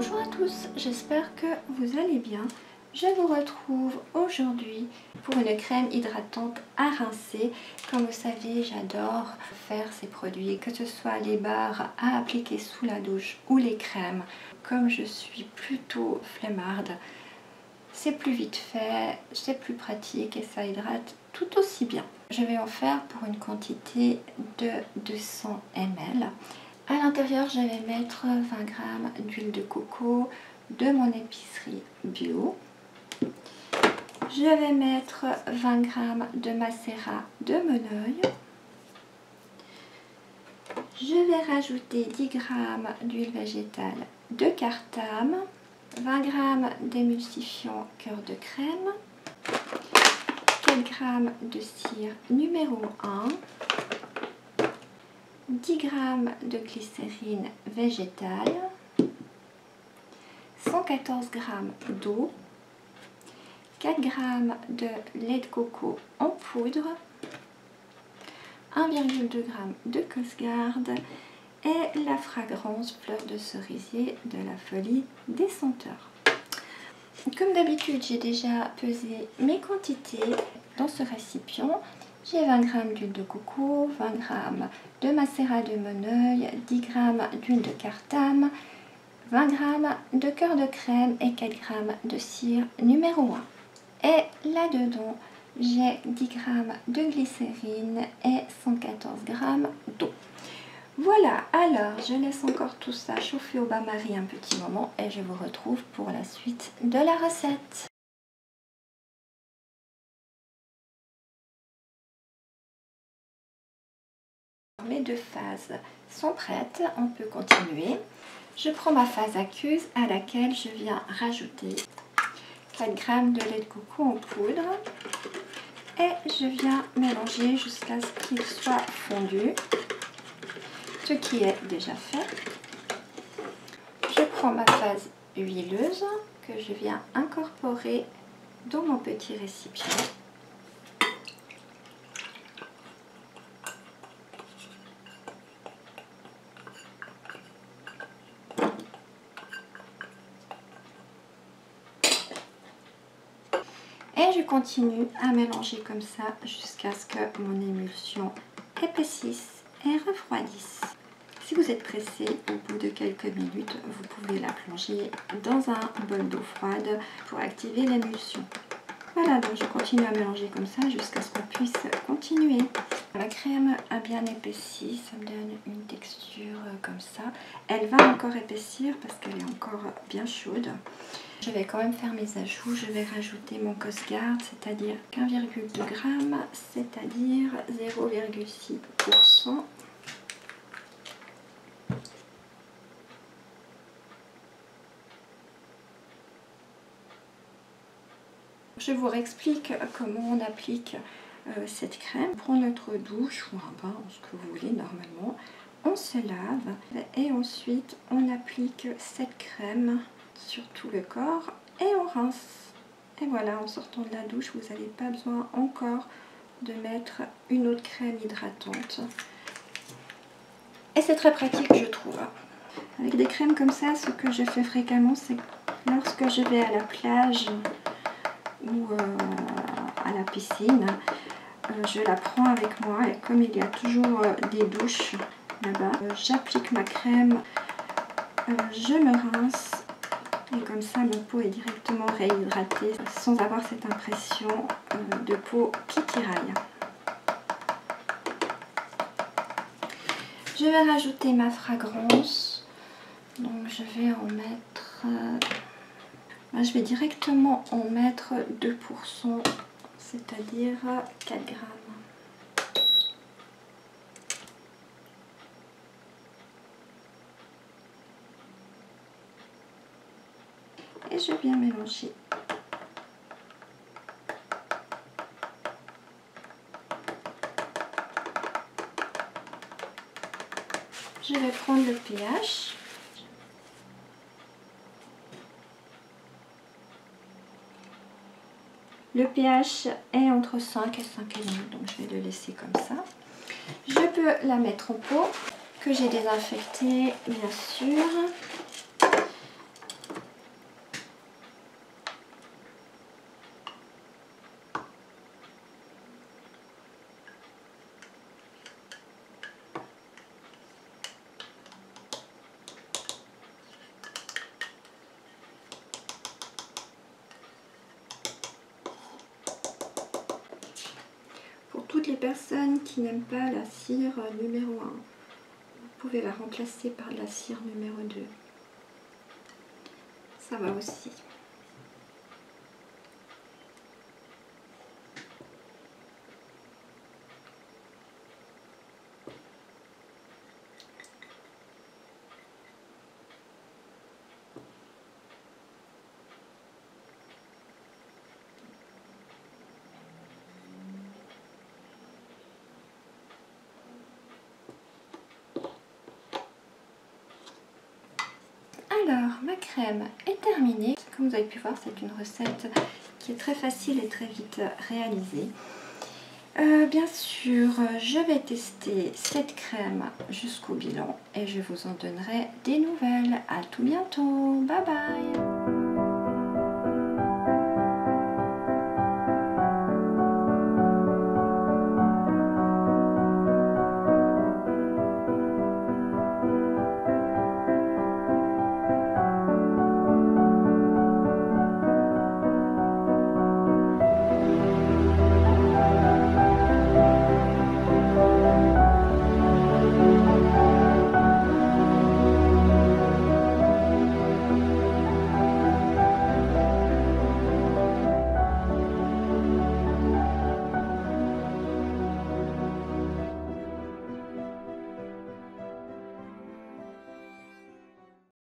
Bonjour à tous, j'espère que vous allez bien. Je vous retrouve aujourd'hui pour une crème hydratante à rincer. Comme vous savez, j'adore faire ces produits, que ce soit les barres à appliquer sous la douche ou les crèmes. Comme je suis plutôt flemmarde, c'est plus vite fait, c'est plus pratique et ça hydrate tout aussi bien. Je vais en faire pour une quantité de 200 ml. À l'intérieur, je vais mettre 20 g d'huile de coco de mon épicerie bio. Je vais mettre 20 g de macérat de Moneuil. Je vais rajouter 10 g d'huile végétale de Cartam, 20 g d'émulsifiant cœur de crème, 4 g de cire numéro 1, 10 g de glycérine végétale, 114 g d'eau, 4 g de lait de coco en poudre, 1,2 g de Cosgard et la fragrance fleur de cerisier de la Folie des Senteurs. Comme d'habitude, j'ai déjà pesé mes quantités dans ce récipient. J'ai 20 g d'huile de coco, 20 g de macérat de Moneuil, 10 g d'huile de Cartam, 20 g de cœur de crème et 4 g de cire numéro 1. Et là-dedans, j'ai 10 g de glycérine et 114 g d'eau. Voilà, alors je laisse encore tout ça chauffer au bain-marie un petit moment et je vous retrouve pour la suite de la recette. Mes deux phases sont prêtes, on peut continuer. Je prends ma phase aqueuse à laquelle je viens rajouter 4 g de lait de coco en poudre et je viens mélanger jusqu'à ce qu'il soit fondu, ce qui est déjà fait. Je prends ma phase huileuse que je viens incorporer dans mon petit récipient. Et je continue à mélanger comme ça jusqu'à ce que mon émulsion épaississe et refroidisse. Si vous êtes pressé, au bout de quelques minutes, vous pouvez la plonger dans un bol d'eau froide pour activer l'émulsion. Voilà, donc je continue à mélanger comme ça jusqu'à ce qu'on puisse continuer. La crème a bien épaissi, ça me donne une texture comme ça. Elle va encore épaissir parce qu'elle est encore bien chaude. Je vais quand même faire mes ajouts. Je vais rajouter mon Cosgard, c'est-à-dire 1,2 g, c'est-à-dire 0,6%. Je vous réexplique comment on applique cette crème. On prend notre douche ou un bain, ce que vous voulez normalement. On se lave et ensuite on applique cette crème sur tout le corps et on rince. Et voilà, en sortant de la douche, vous n'avez pas besoin encore de mettre une autre crème hydratante. Et c'est très pratique, je trouve. Avec des crèmes comme ça, ce que je fais fréquemment, c'est lorsque je vais à la plage ou à la piscine, je la prends avec moi et comme il y a toujours des douches là-bas, j'applique ma crème, je me rince et comme ça ma peau est directement réhydratée sans avoir cette impression de peau qui tiraille. Je vais rajouter ma fragrance, donc je vais en mettre... je vais directement en mettre 2%, c'est-à-dire 4 g. Et je viens mélanger. Je vais prendre le pH. Le pH est entre 5 et 5,5, donc je vais le laisser comme ça. Je peux la mettre en pot, que j'ai désinfectée bien sûr. les personnes qui n'aiment pas la cire numéro 1, vous pouvez la remplacer par la cire numéro 2. Ça va aussi. Alors, ma crème est terminée. Comme vous avez pu voir, c'est une recette qui est très facile et très vite réalisée. Bien sûr, je vais tester cette crème jusqu'au bilan et je vous en donnerai des nouvelles. À tout bientôt. Bye bye.